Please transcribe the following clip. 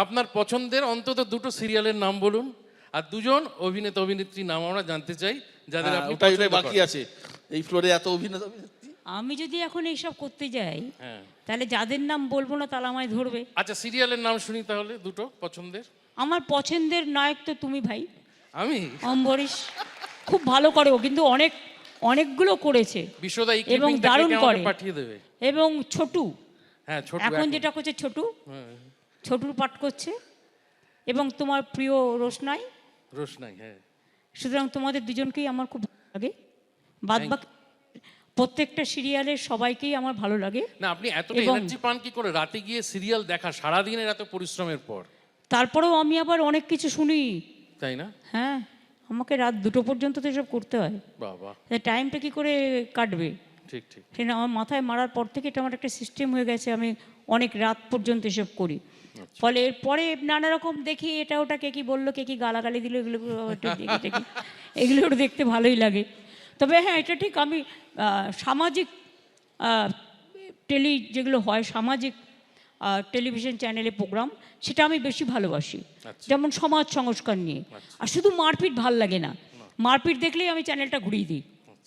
আপনার পছন্দের অন্তত দুটো সিরিয়ালের নাম বলুন, আর দুজন অভিনেতা অভিনেত্রীর নাম আমরা জানতে চাই যাদের আপনি ওটাই পছন্দ বাকি করেন। আছে এই ফ্লোরে এত অভিনেতা অভিনেত্রী। আমি যদি এখন এইসব করতে যাই হ্যাঁ, তাহলে যাদের নাম বলবো না তাহলে আমায় ধরবে। আচ্ছা সিরিয়ালের নাম শুনি তাহলে দুটো পছন্দের। আমার পছন্দের নায়ক তো তুমি ভাই, আমি অম্বরীশ। খুব ভালো করে ও, কিন্তু অনেকগুলো করেছে বিশ্বদা এই এবং ক্লিপিংটা দারুণ কেটে আমাকে করে। পাঠিয়ে দেবে। এবং ছোটু, হ্যাঁ ছোট এখন যেটা করছে ছোটু, ছোটুর পাঠ করছে। এবং তোমার প্রিয় রোশনাই। রোশনাই, হ্যাঁ। সুতরাং তোমাদের দুজনকেই আমার খুব ভালো লাগে। বাদবাকি প্রত্যেকটা সিরিয়ালের সবাইকেই আমার ভালো লাগে। না আপনি এতটা এনার্জি পান কি করে রাতে গিয়ে সিরিয়াল দেখা, সারাদিনের এত পরিশ্রমের পর? তারপরেও আমি আবার অনেক কিছু শুনি, তাই না? হ্যাঁ। আমাকে রাত 2টো পর্যন্ত তো এসব করতে হয়, বাবা, টাইমটা কি করে কাটবে? ঠিক ঠিক। সেটা আমার মাথায় মারার পর থেকে এটা আমার একটা সিস্টেম হয়ে গেছে, আমি অনেক রাত পর্যন্ত এসব করি। ফলে এরপরে নানা রকম দেখি, এটা ওটা কে কি বললো, কে কি গালাগালি দিল, এগুলো একটু দেখি টেকি, এগুলো একটু দেখতে ভালোই লাগে। তবে হ্যাঁ, এটা ঠিক, আমি সামাজিক যেগুলো হয় সামাজিক টেলিভিশন চ্যানেলে প্রোগ্রাম, সেটা আমি বেশি ভালোবাসি। যেমন সমাজ সংস্কার নিয়ে। আর শুধু মারপিট ভাল লাগে না, মারপিট দেখলেই আমি চ্যানেলটা ঘুরিয়ে দিই।